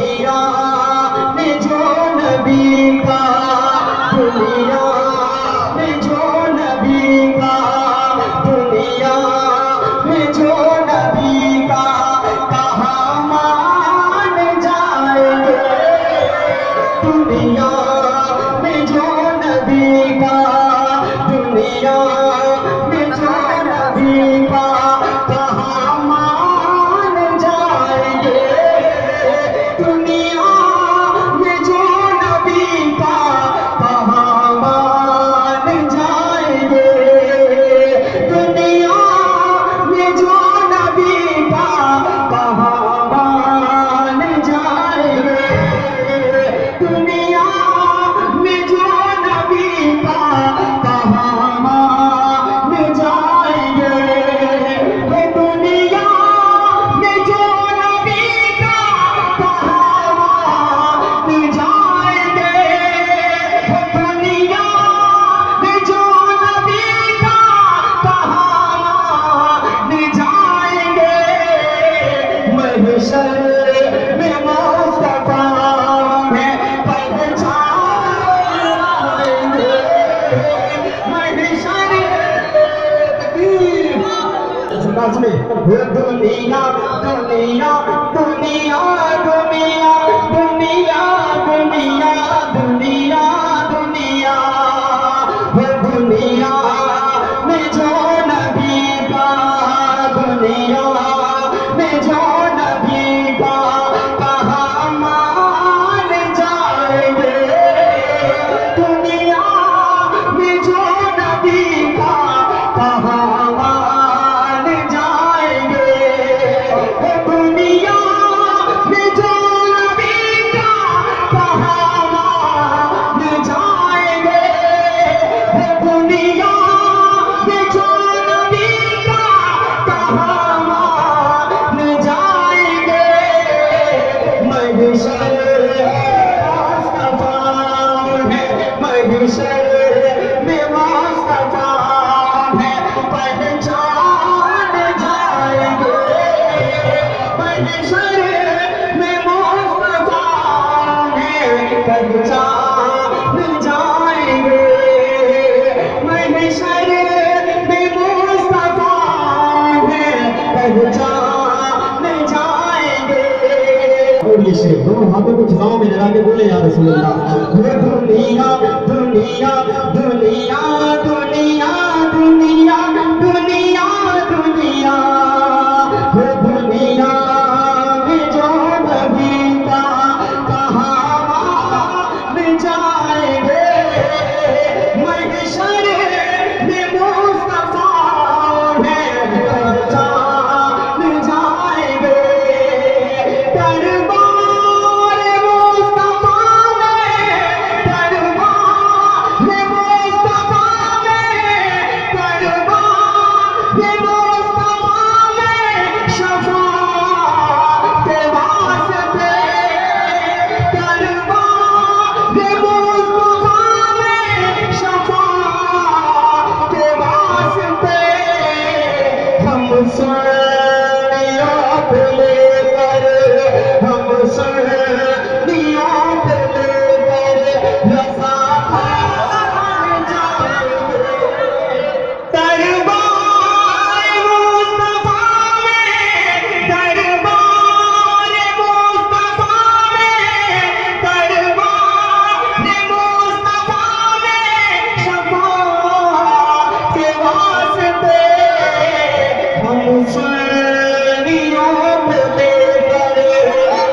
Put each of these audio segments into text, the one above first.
दुनिया में जो नबी का, दुनिया में जो नबी का, दुनिया में जो नबी का कहाँ मान जाएंगे। दुनिया में जो नबी का, दुनिया में जो नबी का कहाँ मान जाएंगे। दुनिया में जो नबी का कहाँ मान जाएंगे। दुनिया में जो नबी का कहाँ मान जाएंगे। दुनिया में जो नबी का कहाँ मान जाएंगे। दुनिया में जो नबी का कहाँ मान जाएंगे। दुनिया में जो नबी का कहाँ मान जाएंगे। महशर में मुस्तफा में पहचानेंगे। महशर में दुनिया दुनिया दुनिया दुनिया दुनिया दुनिया दुनिया दुनिया दुनिया में जो नबी का, दुनिया में जो नबी का कहाँ मान जाएंगे। दुनिया में जो नबी का कहाँ मान जाएंगे। दुनिया में जो नबी का कहाँ मान जाएंगे। दुनिया में जो नबी का कहाँ मान जाएंगे। महशर मुस्तफा है, महशर में मुस्तफा है पहचान जाएंगे। महशर में मुस्तफा है पहचान जाएंगे। महशर में मुस्तफा है पहचान जाएंगे। बोलिए शेर, दोनों हाथों को खिजाओं में लगा के बोले या रसूल अल्लाह। दुनिया दुनिया दुनिया दुनिया दुनिया दुनिया दुनिया दुनिया में जो नबी का कहाँ मान जाएंगे। महशर में मुस्तफा है पहचान जाएंगे। दरबार मुस्तफा में, दरबार मुस्तफा में, दरबार मुस्तफा में शफाअत के वास्ते। दरबार मुस्तफा में शफाअत के वास्ते हम सुनियों पे लेकर, हम सुनियों पे लेकर रज़ा खान जाएंगे। दरबार मुस्तफा में, दरबार मुस्तफा में, दरबार मुस्तफा में शफाअत के वास्ते हम सुनियों पे लेकर,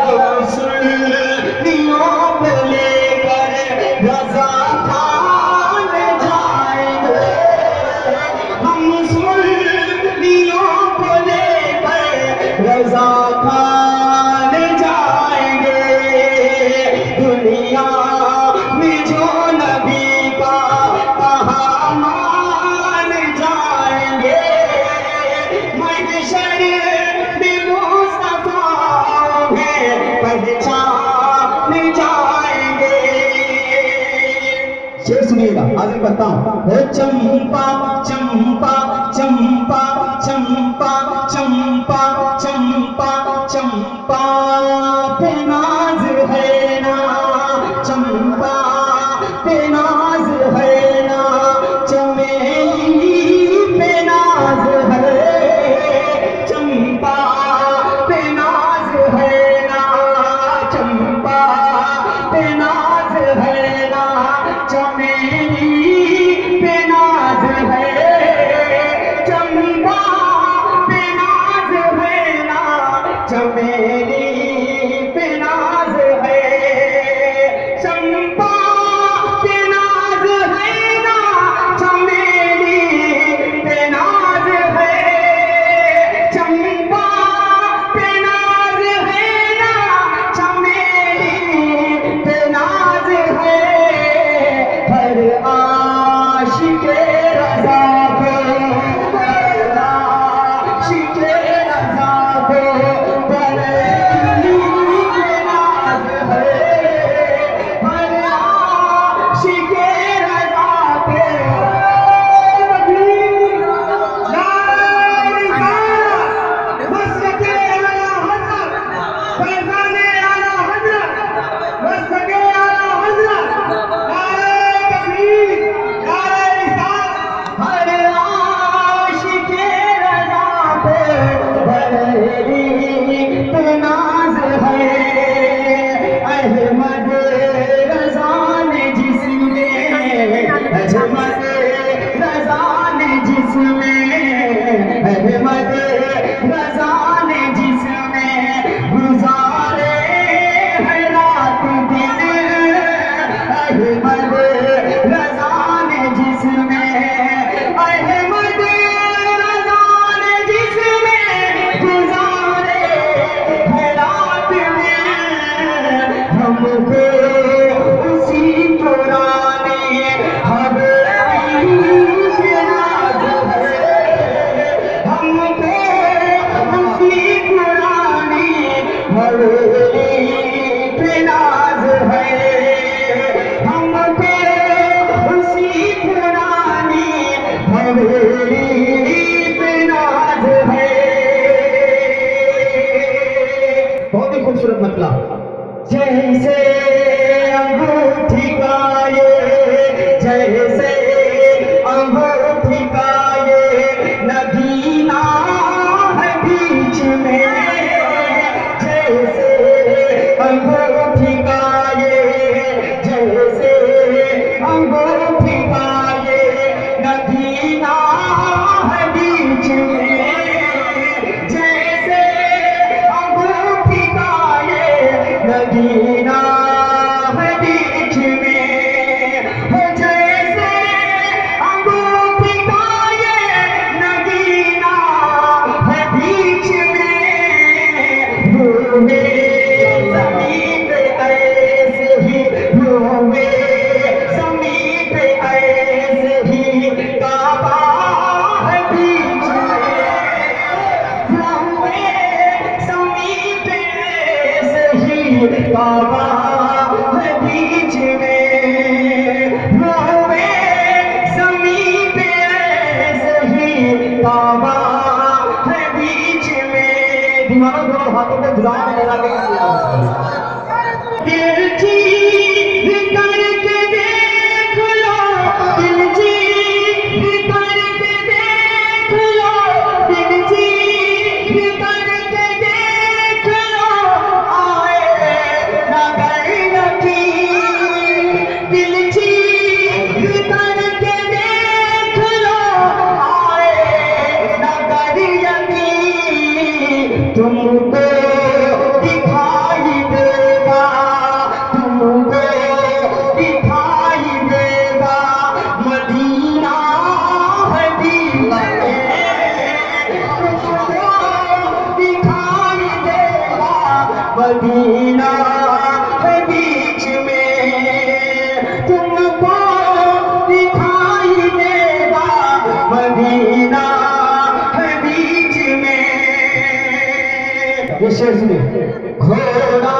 हम सुनियों पे लेकर रज़ा खान जाएंगे। हम सुनियों पे लेकर रज़ा खान जाएंगे। दुनिया में जो नबी का कहाँ मान जाएंगे। महशर में मुस्तफा है पहचान जाएंगे। शेर सुनिएगा, आगे बताता हूँ। चंपा चंपा चंपा चंपा चंपा चंपा चंपा पे नाज पे नाज है। अहमद रज़ा ने जिसमें, अहमद रज़ा ने जिसमें, अहमद रज़ा ने जिसमें गुजारे है रात दिन। अहमद रज़ा ने जिसमें, अहमद रज़ा ने जिसमें गुजारे है रात दिन। हमको उसी पुराने हवेली के नाज है। हमको उसी पुरानी हवेली पे नाज है। हमको उसी पुरानी हवेली पे नाज है। बहुत ही खूबसूरत मतलब। जैसे अंगूठी का ये, जैसे अंगूठी का ये नगीना है बीच में। जैसे अंगूठी का ये, जैसे अंगूठी का ये नगीना है बीच में। जैसे अंगूठी का ये नगीना है बीच में। हो जैसे अंगूठी का ये नगीना है बीच में। हुए ज़मीन पे ऐसे ही, हुए ज़मीन पे ऐसे ही काबा है बीच में। हुए ज़मीन पे ऐसे ही काबा है बीच में। हुए ज़मीन पे ऐसे ही काबा है बीच में। दीवानों दोनों हाथों को गुलाम लगा के दिल चीर करके देख लो, दिल चीर करके देख लो, दिल चीर करके देख लो। आए नगर नकीर, दिल चीर करके देख लो। आए नगर यकीर, तुमको दिखाई देगा, तुमको दिखाई देगा मदीना है बीच में। तुमको दिखाई देगा मदीना है बीच में। तुमको दिखाई देगा मदीना है बीच में। ये शेर सुनिए। घोड़ा